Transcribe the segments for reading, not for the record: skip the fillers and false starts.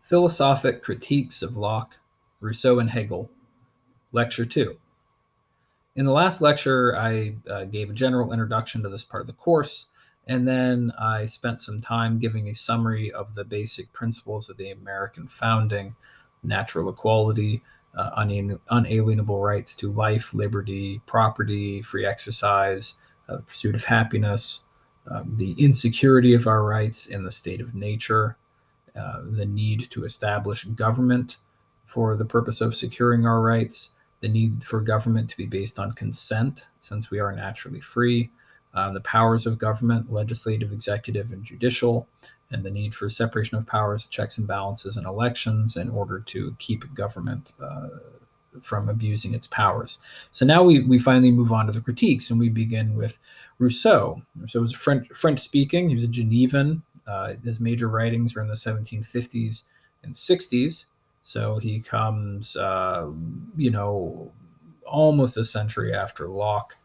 Philosophic Critiques of Locke, Rousseau and Hegel, Lecture 2. In the last lecture, I gave a general introduction to this part of the course, and then I spent some time giving a summary of the basic principles of the American founding: natural equality, unalienable rights to life, liberty, property, free exercise, the pursuit of happiness, the insecurity of our rights in the state of nature, the need to establish government for the purpose of securing our rights, the need for government to be based on consent, since we are naturally free, the powers of government, legislative, executive, and judicial, and the need for separation of powers, checks and balances, and elections in order to keep government from abusing its powers. So now we finally move on to the critiques, and we begin with Rousseau. Rousseau was French speaking. He was a Genevan. His major writings were in the 1750s and 60s. So he comes, almost a century after Locke.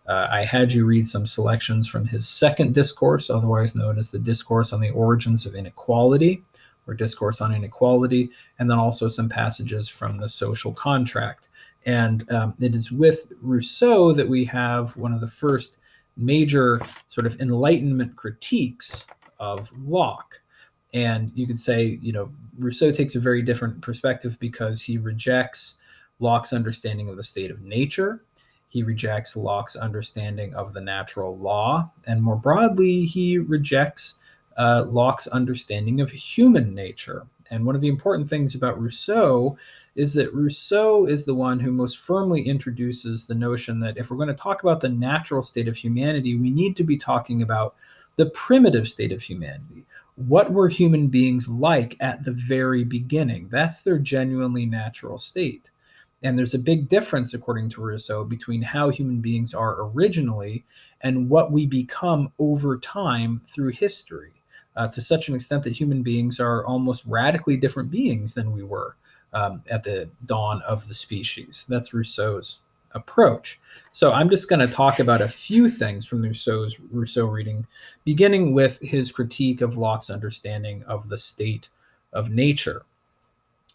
I had you read some selections from his second discourse, otherwise known as the Discourse on the Origins of Inequality, or Discourse on Inequality, and then also some passages from the Social Contract. And it is with Rousseau that we have one of the first major sort of Enlightenment critiques of Locke. And you could say, Rousseau takes a very different perspective because he rejects Locke's understanding of the state of nature. He rejects Locke's understanding of the natural law. And more broadly, he rejects Locke's understanding of human nature. And one of the important things about Rousseau is that Rousseau is the one who most firmly introduces the notion that if we're going to talk about the natural state of humanity, we need to be talking about the primitive state of humanity. What were human beings like at the very beginning? That's their genuinely natural state. And there's a big difference, according to Rousseau, between how human beings are originally and what we become over time through history, to such an extent that human beings are almost radically different beings than we were at the dawn of the species. That's Rousseau's approach. So I'm just going to talk about a few things from Rousseau reading, beginning with his critique of Locke's understanding of the state of nature.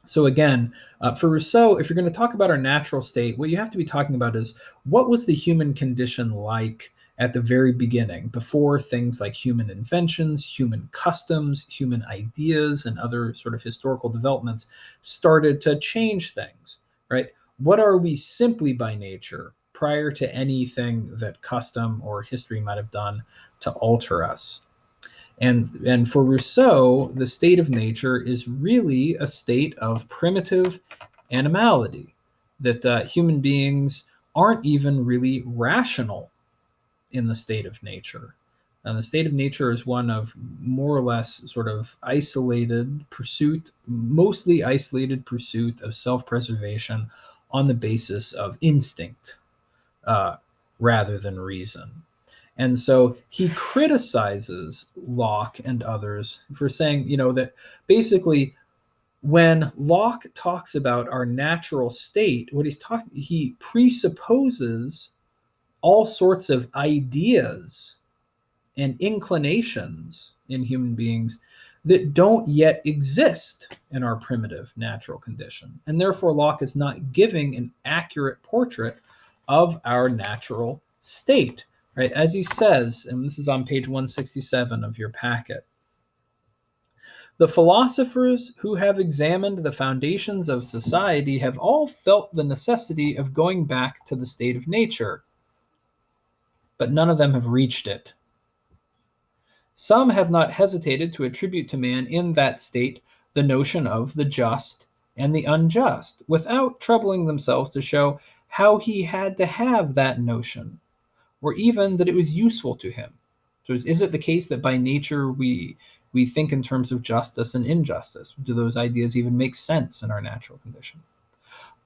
So again, for Rousseau, if you're going to talk about our natural state, what you have to be talking about is what was the human condition like at the very beginning, before things like human inventions, human customs, human ideas, and other sort of historical developments started to change things, right? What are we simply by nature prior to anything that custom or history might have done to alter us? And for Rousseau, the state of nature is really a state of primitive animality, that human beings aren't even really rational in the state of nature. And the state of nature is one of more or less sort of isolated pursuit, mostly isolated pursuit of self-preservation on the basis of instinct rather than reason. And so he criticizes Locke and others for saying, that basically when Locke talks about our natural state, he presupposes all sorts of ideas and inclinations in human beings that don't yet exist in our primitive natural condition. And therefore, Locke is not giving an accurate portrait of our natural state, right? As he says, and this is on page 167 of your packet, the philosophers who have examined the foundations of society have all felt the necessity of going back to the state of nature, but none of them have reached it. Some have not hesitated to attribute to man in that state the notion of the just and the unjust, without troubling themselves to show how he had to have that notion, or even that it was useful to him. So is it the case that by nature we think in terms of justice and injustice? Do those ideas even make sense in our natural condition?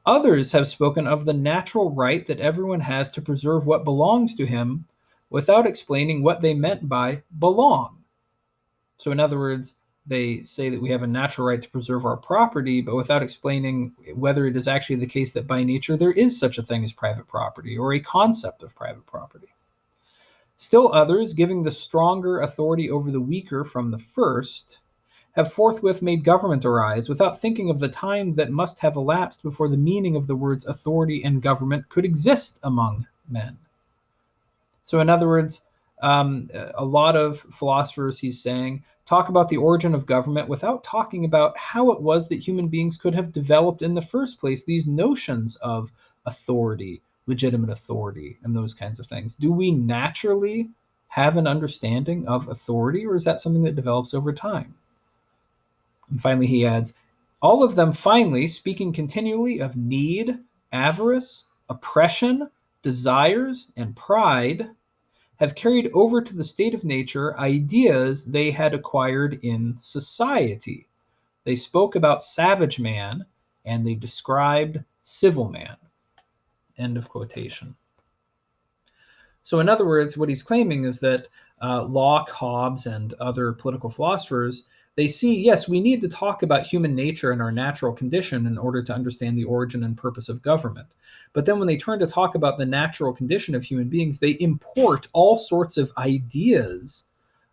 Others have spoken of the natural right that everyone has to preserve what belongs to him without explaining what they meant by belong. So in other words, they say that we have a natural right to preserve our property, but without explaining whether it is actually the case that by nature there is such a thing as private property or a concept of private property. Still others, giving the stronger authority over the weaker from the first, have forthwith made government arise, without thinking of the time that must have elapsed before the meaning of the words authority and government could exist among men. So in other words, a lot of philosophers, he's saying, talk about the origin of government without talking about how it was that human beings could have developed in the first place these notions of authority, legitimate authority, and those kinds of things. Do we naturally have an understanding of authority, or is that something that develops over time? And finally, he adds, all of them finally speaking continually of need, avarice, oppression, desires, and pride, have carried over to the state of nature ideas they had acquired in society. They spoke about savage man, and they described civil man. End of quotation. So in other words, what he's claiming is that Locke, Hobbes, and other political philosophers, they see, yes, we need to talk about human nature and our natural condition in order to understand the origin and purpose of government. But then when they turn to talk about the natural condition of human beings, they import all sorts of ideas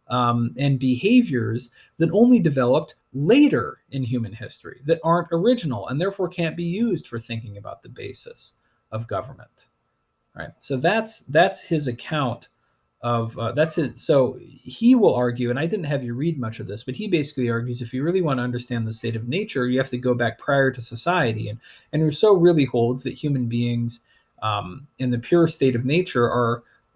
and behaviors that only developed later in human history, that aren't original and therefore can't be used for thinking about the basis of government. Right. So that's his account of that's it. So he will argue, and I didn't have you read much of this, but he basically argues if you really want to understand the state of nature, you have to go back prior to society. And Rousseau really holds that human beings in the pure state of nature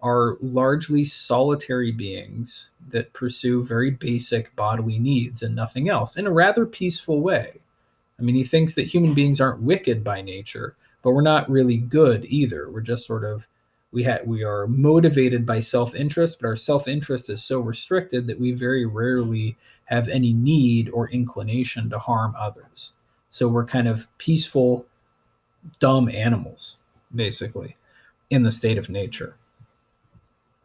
are largely solitary beings that pursue very basic bodily needs and nothing else in a rather peaceful way. I mean, he thinks that human beings aren't wicked by nature, but we're not really good either. We're just sort of, we are motivated by self-interest, but our self-interest is so restricted that we very rarely have any need or inclination to harm others. So we're kind of peaceful, dumb animals, basically, in the state of nature.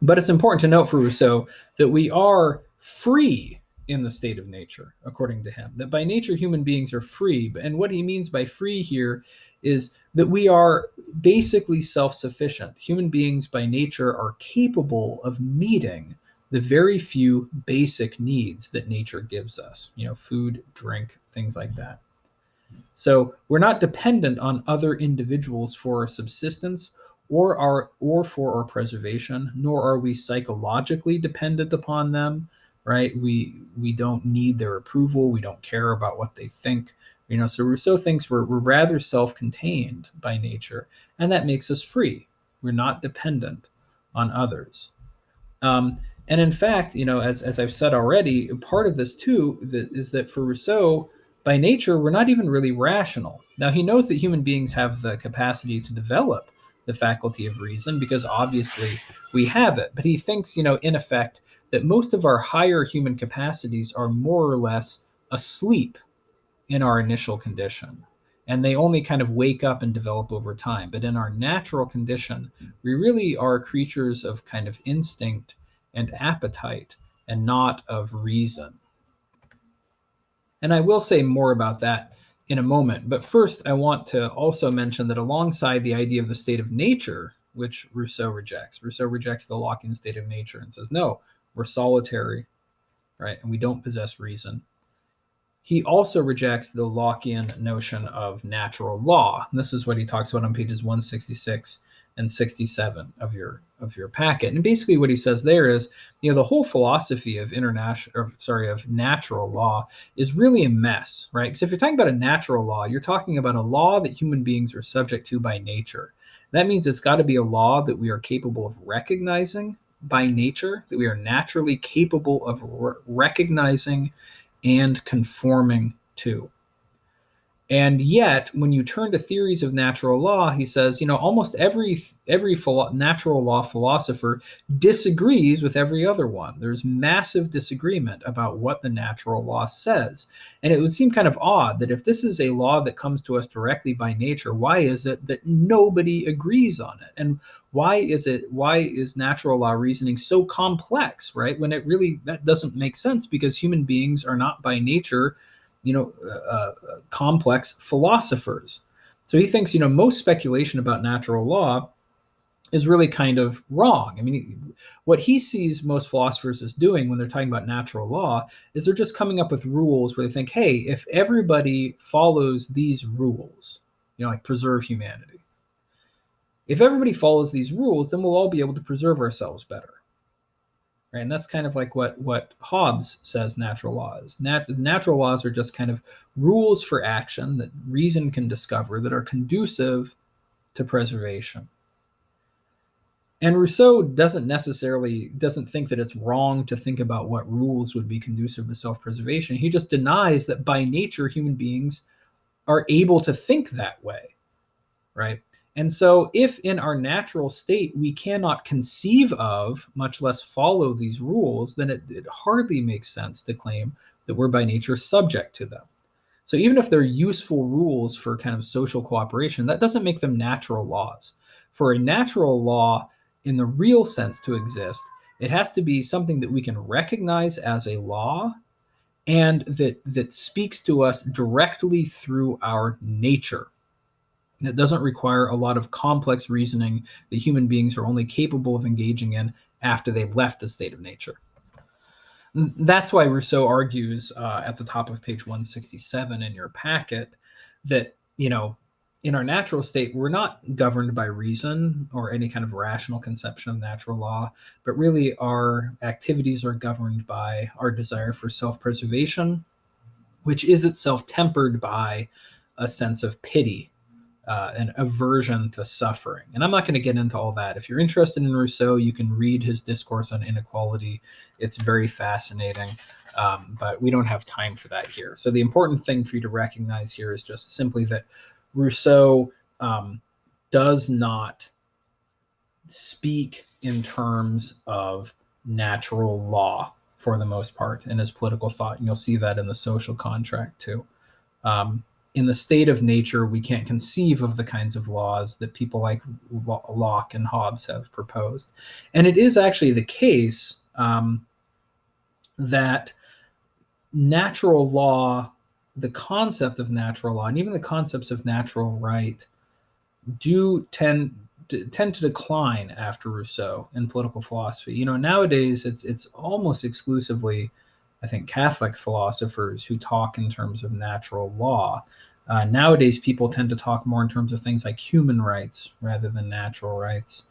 But it's important to note for Rousseau that we are free in the state of nature, according to him, that by nature human beings are free. And what he means by free here is that we are basically self-sufficient. Human beings by nature are capable of meeting the very few basic needs that nature gives us, food, drink, things like that. So we're not dependent on other individuals for our subsistence or for our preservation, nor are we psychologically dependent upon them. Right? We don't need their approval. We don't care about what they think. So Rousseau thinks we're rather self-contained by nature, and that makes us free. We're not dependent on others. And in fact, as I've said already, part of this too is that for Rousseau, by nature, we're not even really rational. Now, he knows that human beings have the capacity to develop the faculty of reason because obviously we have it. But he thinks, in effect, that most of our higher human capacities are more or less asleep in our initial condition. And they only kind of wake up and develop over time. But in our natural condition, we really are creatures of kind of instinct and appetite and not of reason. And I will say more about that in a moment. But first, I want to also mention that alongside the idea of the state of nature, which Rousseau rejects the Lockean state of nature and says, no, we're solitary, right? And we don't possess reason. He also rejects the Lockean notion of natural law. And this is what he talks about on pages 166 and 67 of your packet. And basically what he says there is, the whole philosophy of natural law is really a mess, right? Because if you're talking about a natural law, you're talking about a law that human beings are subject to by nature. That means it's got to be a law that we are capable of recognizing by nature, that we are naturally capable of recognizing and conforming to. And yet, when you turn to theories of natural law, he says, almost every natural law philosopher disagrees with every other one. There's massive disagreement about what the natural law says. And it would seem kind of odd that if this is a law that comes to us directly by nature, why is it that nobody agrees on it? And why is natural law reasoning so complex, right? When that doesn't make sense because human beings are not by nature complex philosophers. So he thinks, most speculation about natural law is really kind of wrong. I mean, what he sees most philosophers as doing when they're talking about natural law is they're just coming up with rules where they think, hey, if everybody follows these rules, like preserve humanity, if everybody follows these rules, then we'll all be able to preserve ourselves better. Right? And that's kind of like what Hobbes says natural law is. Natural laws are just kind of rules for action that reason can discover that are conducive to preservation. And Rousseau doesn't think that it's wrong to think about what rules would be conducive to self-preservation. He just denies that by nature human beings are able to think that way, right? And so if in our natural state we cannot conceive of, much less follow these rules, then it hardly makes sense to claim that we're by nature subject to them. So even if they're useful rules for kind of social cooperation, that doesn't make them natural laws. For a natural law in the real sense to exist, it has to be something that we can recognize as a law and that speaks to us directly through our nature. That doesn't require a lot of complex reasoning that human beings are only capable of engaging in after they've left the state of nature. That's why Rousseau argues at the top of page 167 in your packet that, in our natural state, we're not governed by reason or any kind of rational conception of natural law, but really our activities are governed by our desire for self-preservation, which is itself tempered by a sense of pity, an aversion to suffering. And I'm not going to get into all that. If you're interested in Rousseau, you can read his Discourse on Inequality. It's very fascinating, but we don't have time for that here. So the important thing for you to recognize here is just simply that Rousseau does not speak in terms of natural law for the most part in his political thought. And you'll see that in the Social Contract too. In the state of nature, we can't conceive of the kinds of laws that people like Locke and Hobbes have proposed. And it is actually the case that natural law, the concept of natural law, and even the concepts of natural right do tend to decline after Rousseau in political philosophy. Nowadays it's almost exclusively, I think, Catholic philosophers who talk in terms of natural law. Nowadays, people tend to talk more in terms of things like human rights rather than natural rights.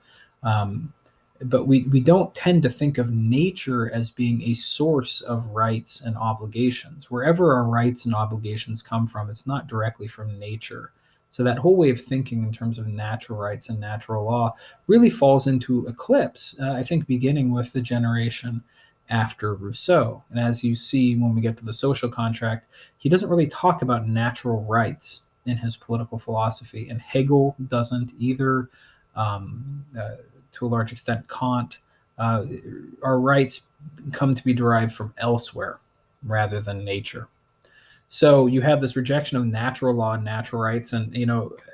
But we don't tend to think of nature as being a source of rights and obligations. Wherever our rights and obligations come from, it's not directly from nature. So that whole way of thinking in terms of natural rights and natural law really falls into eclipse, I think, beginning with the generation after Rousseau. And as you see when we get to the Social Contract, he doesn't really talk about natural rights in his political philosophy, and Hegel doesn't either. To a large extent, Kant. Our rights come to be derived from elsewhere rather than nature. So you have this rejection of natural law and natural rights. And,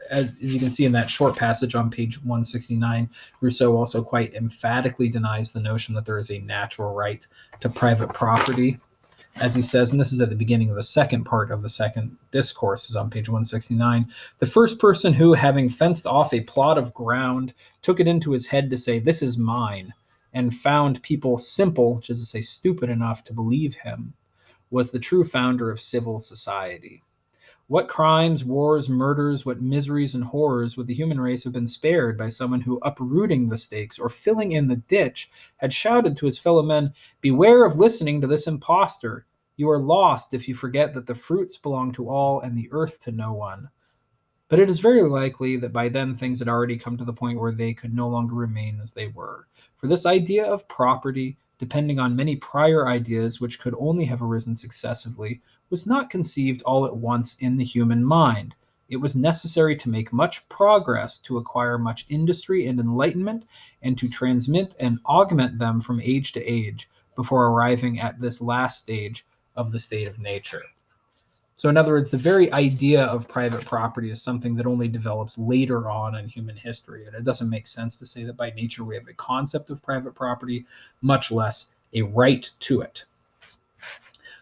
as you can see in that short passage on page 169, Rousseau also quite emphatically denies the notion that there is a natural right to private property. As he says, and this is at the beginning of the second part of the second discourse, is on page 169, the first person who, having fenced off a plot of ground, took it into his head to say, "This is mine," and found people simple, which is to say stupid enough to believe him, was the true founder of civil society. What crimes, wars, murders, what miseries and horrors would the human race have been spared by someone who, uprooting the stakes or filling in the ditch, had shouted to his fellow men, "Beware of listening to this impostor. You are lost if you forget that the fruits belong to all and the earth to no one." But it is very likely that by then things had already come to the point where they could no longer remain as they were. For this idea of property, depending on many prior ideas which could only have arisen successively, was not conceived all at once in the human mind. It was necessary to make much progress, to acquire much industry and enlightenment, and to transmit and augment them from age to age, before arriving at this last stage of the state of nature. So in other words, the very idea of private property is something that only develops later on in human history. And it doesn't make sense to say that by nature we have a concept of private property, much less a right to it.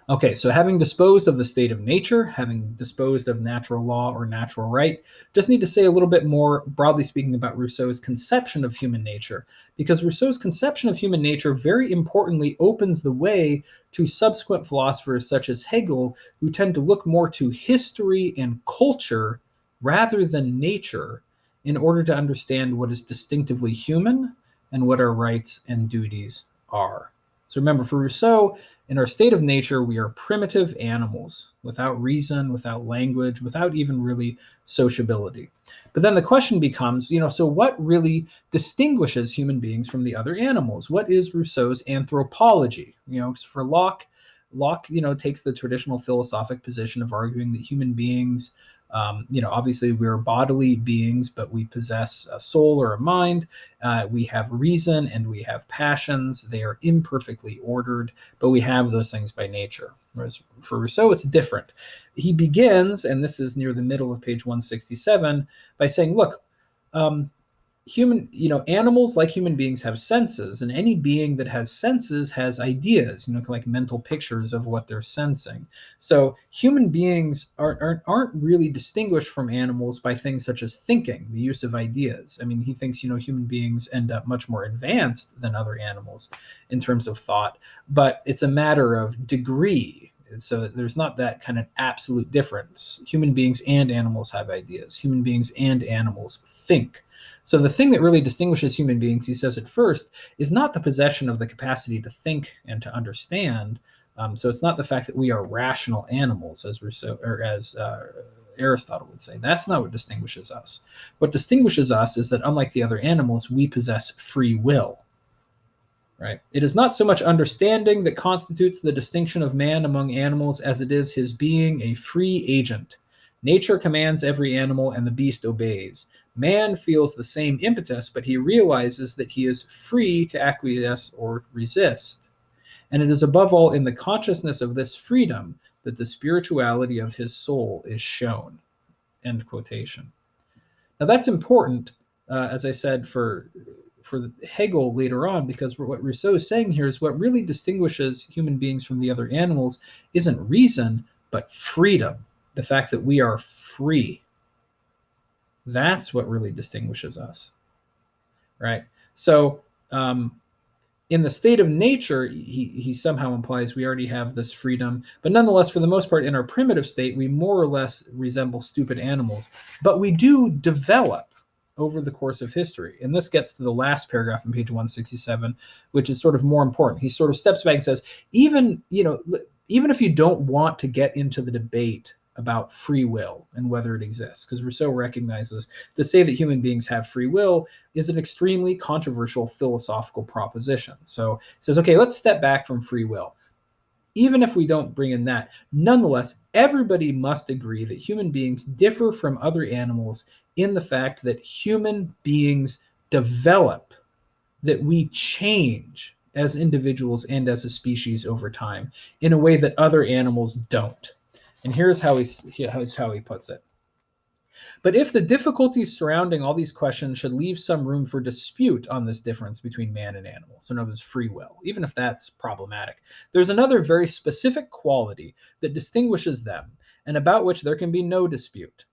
Okay, so having disposed of the state of nature, having disposed of natural law or natural right, just need to say a little bit more, broadly speaking, about Rousseau's conception of human nature, because Rousseau's conception of human nature very importantly opens the way to subsequent philosophers such as Hegel, who tend to look more to history and culture rather than nature in order to understand what is distinctively human and what our rights and duties are. So remember, for Rousseau, in our state of nature, we are primitive animals without reason, without language, without even really sociability. But then the question becomes, so what really distinguishes human beings from the other animals? What is Rousseau's anthropology? For Locke, takes the traditional philosophic position of arguing that human beings, obviously we're bodily beings, but we possess a soul or a mind. We have reason and we have passions. They are imperfectly ordered, but we have those things by nature. Whereas for Rousseau, it's different. He begins, and this is near the middle of page 167, by saying, look, animals like human beings have senses, and any being that has senses has ideas, like mental pictures of what they're sensing. So human beings aren't really distinguished from animals by things such as thinking, the use of ideas. I mean, he thinks, human beings end up much more advanced than other animals in terms of thought, but it's a matter of degree. So there's not that kind of absolute difference. Human beings and animals have ideas. Human beings and animals think. So the thing that really distinguishes human beings, he says at first, is not the possession of the capacity to think and to understand. So it's not the fact that we are rational animals, as Rousseau or as Aristotle would say. That's not what distinguishes us. What distinguishes us is that unlike the other animals, we possess free will. Right? It is not so much understanding that constitutes the distinction of man among animals as it is his being a free agent. Nature commands every animal, and the beast obeys. Man feels the same impetus, but he realizes that he is free to acquiesce or resist. And it is above all in the consciousness of this freedom that the spirituality of his soul is shown. End quotation. Now that's important, as I said, for Hegel later on, because what Rousseau is saying here is what really distinguishes human beings from the other animals isn't reason, but freedom. The fact that we are free. That's what really distinguishes us, right? So in the state of nature, he somehow implies we already have this freedom, but nonetheless, for the most part, in our primitive state, we more or less resemble stupid animals, but we do develop over the course of history. And this gets to the last paragraph on page 167, which is sort of more important. He sort of steps back and says, even if you don't want to get into the debate about free will and whether it exists, because Rousseau recognizes to say that human beings have free will is an extremely controversial philosophical proposition. So he says, okay, let's step back from free will. Even if we don't bring in that, nonetheless, everybody must agree that human beings differ from other animals in the fact that human beings develop, that we change as individuals and as a species over time in a way that other animals don't. And here's how he puts it. But if the difficulties surrounding all these questions should leave some room for dispute on this difference between man and animal, so in other words, free will, even if that's problematic, there's another very specific quality that distinguishes them and about which there can be no dispute: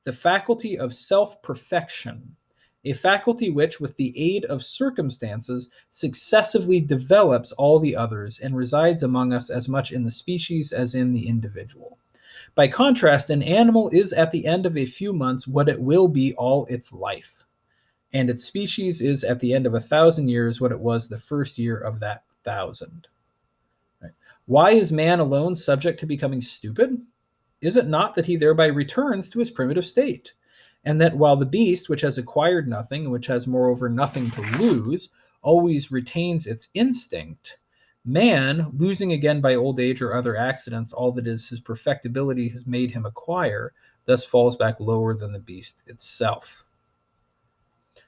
the faculty of self-perfection, a faculty which, with the aid of circumstances, successively develops all the others and resides among us as much in the species as in the individual. By contrast, an animal is at the end of a few months what it will be all its life, and its species is at the end of 1,000 years what it was the first year of that 1,000. Right? Why is man alone subject to becoming stupid? Is it not that he thereby returns to his primitive state, and that while the beast, which has acquired nothing, and which has moreover nothing to lose, always retains its instinct, man, losing again by old age or other accidents all that is his perfectibility has made him acquire, thus falls back lower than the beast itself?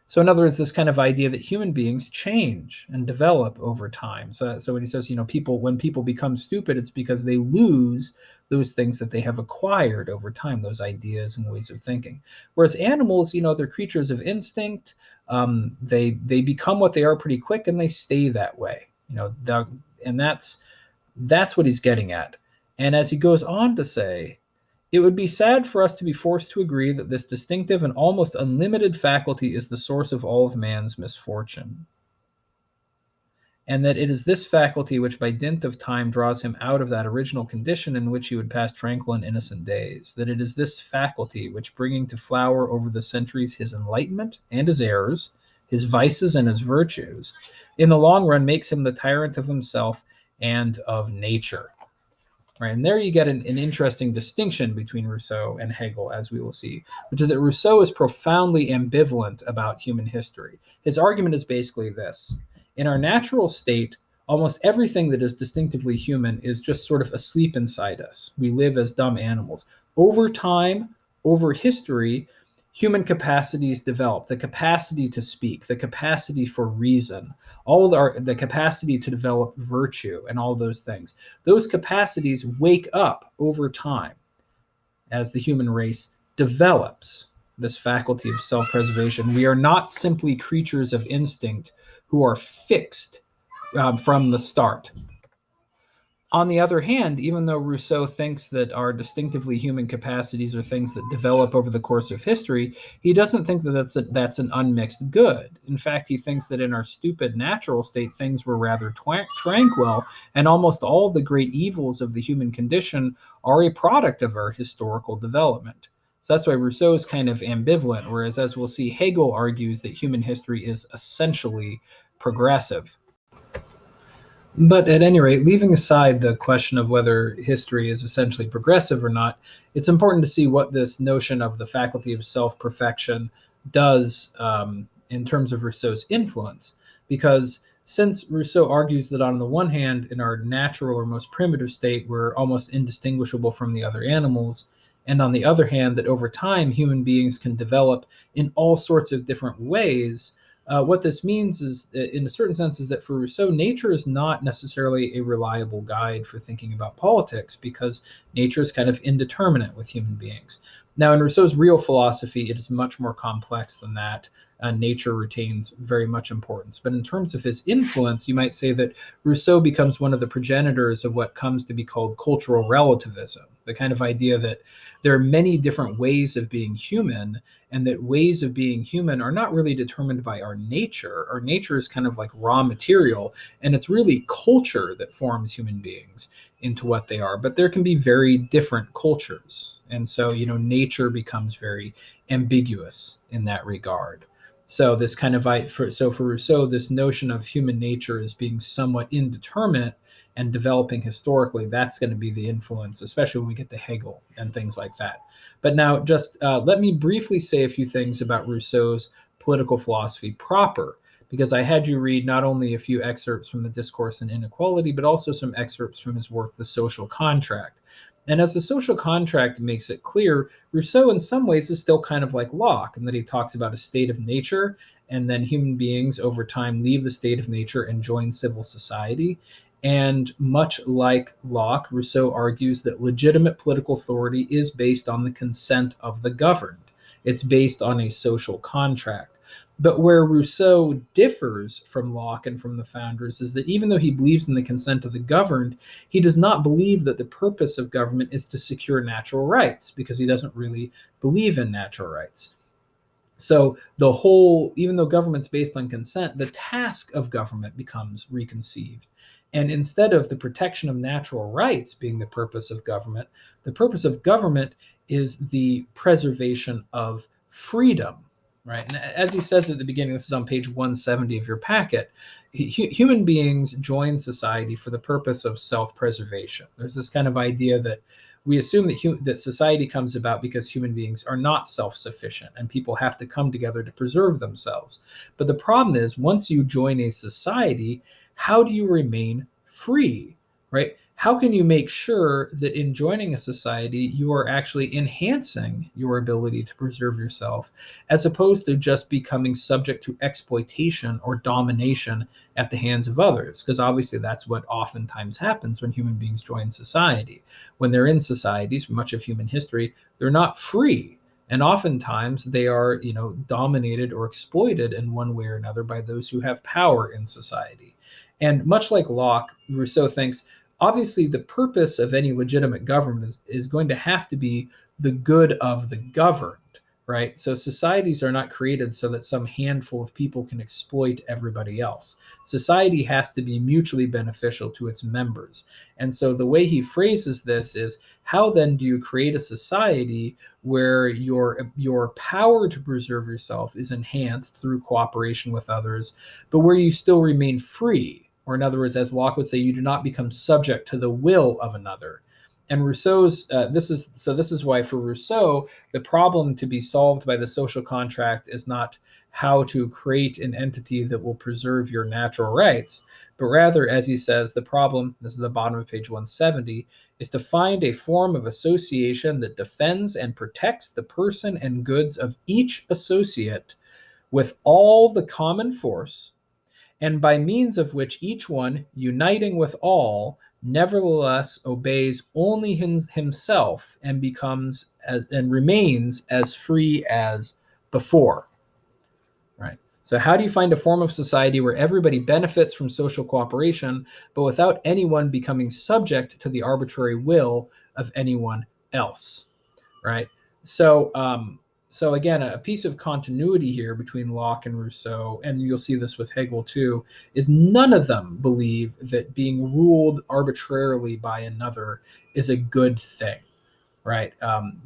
So in other words, this kind of idea that human beings change and develop over time. So when he says, when people become stupid, it's because they lose those things that they have acquired over time, those ideas and ways of thinking. Whereas animals, they're creatures of instinct. They become what they are pretty quick, and they stay that way. And that's what he's getting at. And as he goes on to say, it would be sad for us to be forced to agree that this distinctive and almost unlimited faculty is the source of all of man's misfortune, and that it is this faculty which by dint of time draws him out of that original condition in which he would pass tranquil and innocent days, that it is this faculty which, bringing to flower over the centuries his enlightenment and his errors, his vices and his virtues, in the long run makes him the tyrant of himself and of nature. Right, and there you get an interesting distinction between Rousseau and Hegel, as we will see, which is that Rousseau is profoundly ambivalent about human history. His argument is basically this: in our natural state, almost everything that is distinctively human is just sort of asleep inside us. We live as dumb animals. Over time, over history, human capacities develop: the capacity to speak, the capacity for reason, the capacity to develop virtue, and all those things. Those capacities wake up over time as the human race develops this faculty of self-preservation. We are not simply creatures of instinct who are fixed from the start. On the other hand, even though Rousseau thinks that our distinctively human capacities are things that develop over the course of history, he doesn't think that that's an unmixed good. In fact, he thinks that in our stupid natural state, things were rather tranquil, and almost all the great evils of the human condition are a product of our historical development. So that's why Rousseau is kind of ambivalent, whereas, as we'll see, Hegel argues that human history is essentially progressive. But at any rate, leaving aside the question of whether history is essentially progressive or not, it's important to see what this notion of the faculty of self-perfection does in terms of Rousseau's influence. Because since Rousseau argues that on the one hand, in our natural or most primitive state, we're almost indistinguishable from the other animals, and on the other hand, that over time, human beings can develop in all sorts of different ways, what this means is, in a certain sense, is that for Rousseau, nature is not necessarily a reliable guide for thinking about politics, because nature is kind of indeterminate with human beings. Now, in Rousseau's real philosophy, it is much more complex than that. Nature retains very much importance. But in terms of his influence, you might say that Rousseau becomes one of the progenitors of what comes to be called cultural relativism, the kind of idea that there are many different ways of being human, and that ways of being human are not really determined by our nature. Our nature is kind of like raw material, and it's really culture that forms human beings into what they are. But there can be very different cultures. And so, nature becomes very ambiguous in that regard. So this kind of for Rousseau, this notion of human nature as being somewhat indeterminate and developing historically, that's going to be the influence, especially when we get to Hegel and things like that. But now, just let me briefly say a few things about Rousseau's political philosophy proper, because I had you read not only a few excerpts from the Discourse on Inequality, but also some excerpts from his work, The Social Contract. And as The Social Contract makes it clear, Rousseau in some ways is still kind of like Locke, in that he talks about a state of nature, and then human beings over time leave the state of nature and join civil society. And much like Locke, Rousseau argues that legitimate political authority is based on the consent of the governed. It's based on a social contract. But where Rousseau differs from Locke and from the founders is that even though he believes in the consent of the governed, he does not believe that the purpose of government is to secure natural rights, because he doesn't really believe in natural rights. So even though government's based on consent, the task of government becomes reconceived. And instead of the protection of natural rights being the purpose of government, the purpose of government is the preservation of freedom, right? And as he says at the beginning, this is on page 170 of your packet, human beings join society for the purpose of self-preservation. There's this kind of idea that we assume that society comes about because human beings are not self-sufficient and people have to come together to preserve themselves. But the problem is, once you join a society, how do you remain free, right? How can you make sure that in joining a society, you are actually enhancing your ability to preserve yourself, as opposed to just becoming subject to exploitation or domination at the hands of others? Because obviously that's what oftentimes happens when human beings join society. When they're in societies, for much of human history, they're not free. And oftentimes they are, dominated or exploited in one way or another by those who have power in society. And much like Locke, Rousseau thinks obviously the purpose of any legitimate government is going to have to be the good of the governed, right? So societies are not created so that some handful of people can exploit everybody else. Society has to be mutually beneficial to its members. And so the way he phrases this is, how then do you create a society where your power to preserve yourself is enhanced through cooperation with others, but where you still remain free? Or in other words, as Locke would say, you do not become subject to the will of another. And Rousseau's this is why for Rousseau the problem to be solved by the social contract is not how to create an entity that will preserve your natural rights, but rather, as he says, the problem, this is the bottom of page 170, is to find a form of association that defends and protects the person and goods of each associate with all the common force, and by means of which each one, uniting with all, nevertheless obeys only himself and becomes and remains as free as before. Right. So how do you find a form of society where everybody benefits from social cooperation, but without anyone becoming subject to the arbitrary will of anyone else? Right. So so again, a piece of continuity here between Locke and Rousseau, and you'll see this with Hegel too, is none of them believe that being ruled arbitrarily by another is a good thing, right?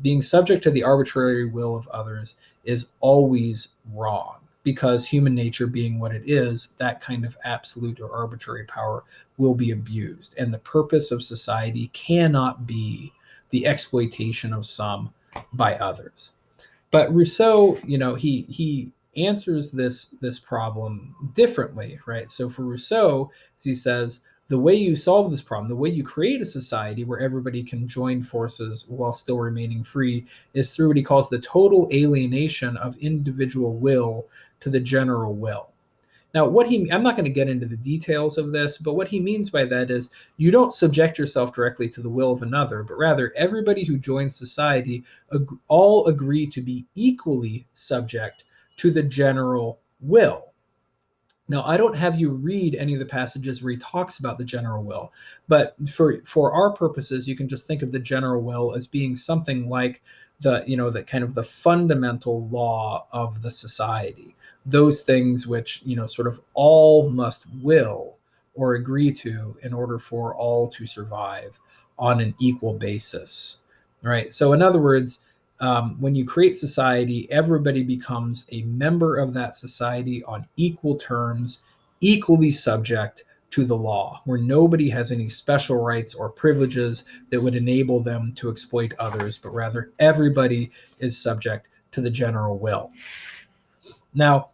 Being subject to the arbitrary will of others is always wrong, because human nature being what it is, that kind of absolute or arbitrary power will be abused. And the purpose of society cannot be the exploitation of some by others. But Rousseau, he answers this problem differently, right? So for Rousseau, as he says, the way you solve this problem, the way you create a society where everybody can join forces while still remaining free, is through what he calls the total alienation of individual will to the general will. Now, I'm not going to get into the details of this, but what he means by that is you don't subject yourself directly to the will of another, but rather everybody who joins society all agree to be equally subject to the general will. Now, I don't have you read any of the passages where he talks about the general will, but for our purposes, you can just think of the general will as being something like the kind of the fundamental law of the society. Those things which, sort of all must will or agree to in order for all to survive on an equal basis, right? So in other words, when you create society, everybody becomes a member of that society on equal terms, equally subject to the law, where nobody has any special rights or privileges that would enable them to exploit others, but rather everybody is subject to the general will. Now,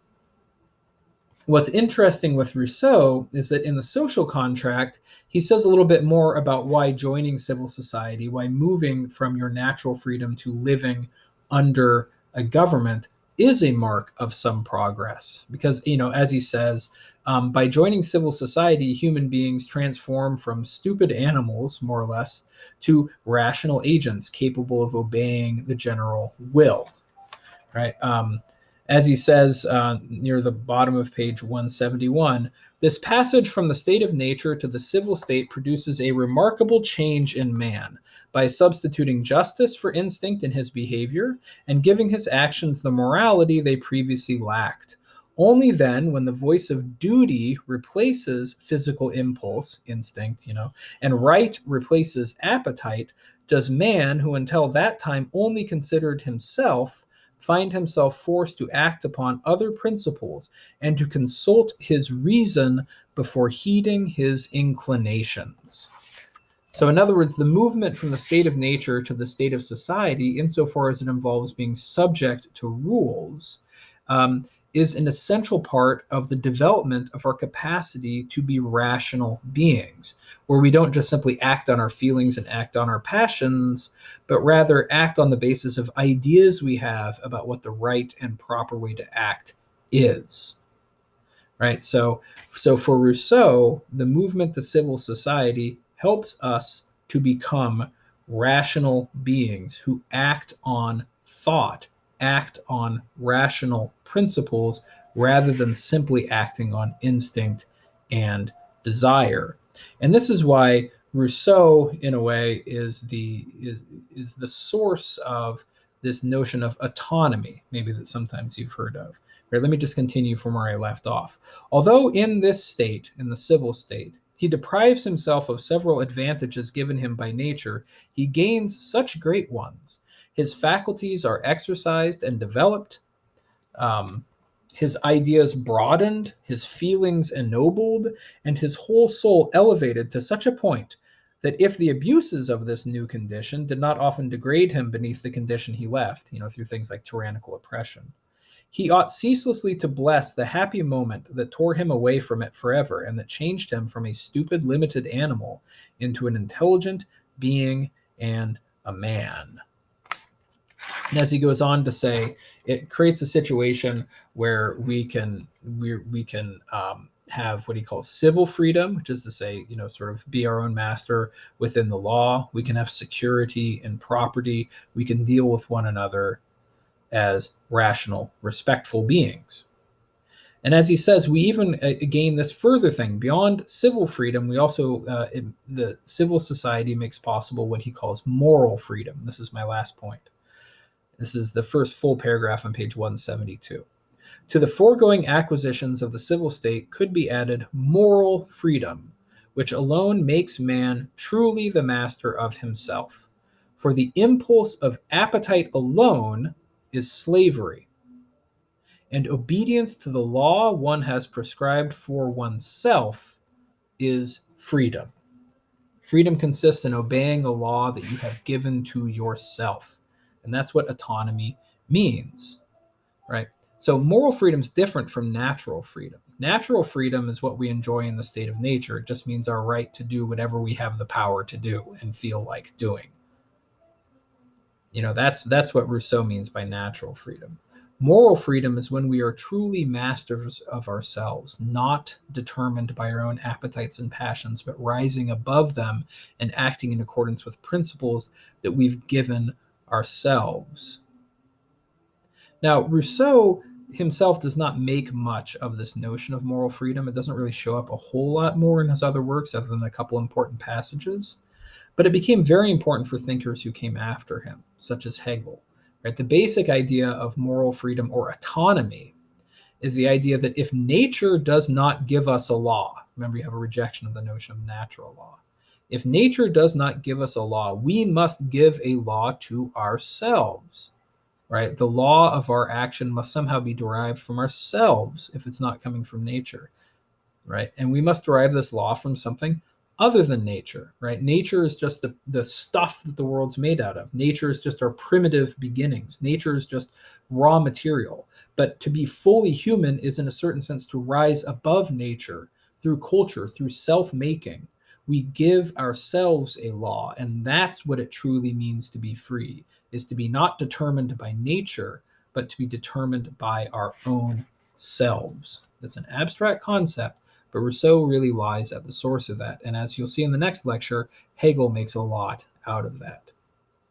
what's interesting with Rousseau is that in the social contract, he says a little bit more about why joining civil society, why moving from your natural freedom to living under a government is a mark of some progress. Because, as he says, by joining civil society, human beings transform from stupid animals, more or less, to rational agents capable of obeying the general will, right? As he says near the bottom of page 171, this passage from the state of nature to the civil state produces a remarkable change in man by substituting justice for instinct in his behavior and giving his actions the morality they previously lacked. Only then, when the voice of duty replaces physical impulse, instinct, and right replaces appetite, does man, who until that time only considered himself, find himself forced to act upon other principles and to consult his reason before heeding his inclinations. So, in other words, the movement from the state of nature to the state of society, insofar as it involves being subject to rules, is an essential part of the development of our capacity to be rational beings, where we don't just simply act on our feelings and act on our passions, but rather act on the basis of ideas we have about what the right and proper way to act is. Right? So for Rousseau, the movement to civil society helps us to become rational beings who act on thought, act on rational principles, rather than simply acting on instinct and desire. And this is why Rousseau, in a way, is the source of this notion of autonomy, maybe that sometimes you've heard of. Right, let me just continue from where I left off. Although in this state, in the civil state, he deprives himself of several advantages given him by nature, he gains such great ones. His faculties are exercised and developed, um, his ideas broadened, his feelings ennobled, and his whole soul elevated to such a point that if the abuses of this new condition did not often degrade him beneath the condition he left, through things like tyrannical oppression, he ought ceaselessly to bless the happy moment that tore him away from it forever and that changed him from a stupid, limited animal into an intelligent being and a man. And as he goes on to say, it creates a situation where we can have what he calls civil freedom, which is to say, sort of be our own master within the law. We can have security and property. We can deal with one another as rational, respectful beings. And as he says, we even gain this further thing. Beyond civil freedom, we also, the civil society makes possible what he calls moral freedom. This is my last point. This is the first full paragraph on page 172. To the foregoing acquisitions of the civil state could be added moral freedom, which alone makes man truly the master of himself. For the impulse of appetite alone is slavery, and obedience to the law one has prescribed for oneself is freedom. Freedom consists in obeying a law that you have given to yourself. And that's what autonomy means, right? So moral freedom is different from natural freedom. Natural freedom is what we enjoy in the state of nature. It just means our right to do whatever we have the power to do and feel like doing. That's what Rousseau means by natural freedom. Moral freedom is when we are truly masters of ourselves, not determined by our own appetites and passions, but rising above them and acting in accordance with principles that we've given ourselves. Now, Rousseau himself does not make much of this notion of moral freedom. It doesn't really show up a whole lot more in his other works, other than a couple important passages. But it became very important for thinkers who came after him, such as Hegel. Right? The basic idea of moral freedom or autonomy is the idea that if nature does not give us a law, remember you have a rejection of the notion of natural law. If nature does not give us a law, we must give a law to ourselves. Right? The law of our action must somehow be derived from ourselves if it's not coming from nature. Right? And we must derive this law from something other than nature, right? Nature is just the stuff that the world's made out of. Nature is just our primitive beginnings. Nature is just raw material. But to be fully human is, in a certain sense, to rise above nature through culture, through self-making. We give ourselves a law, and that's what it truly means to be free, is to be not determined by nature, but to be determined by our own selves. That's an abstract concept, but Rousseau really lies at the source of that. And as you'll see in the next lecture, Hegel makes a lot out of that.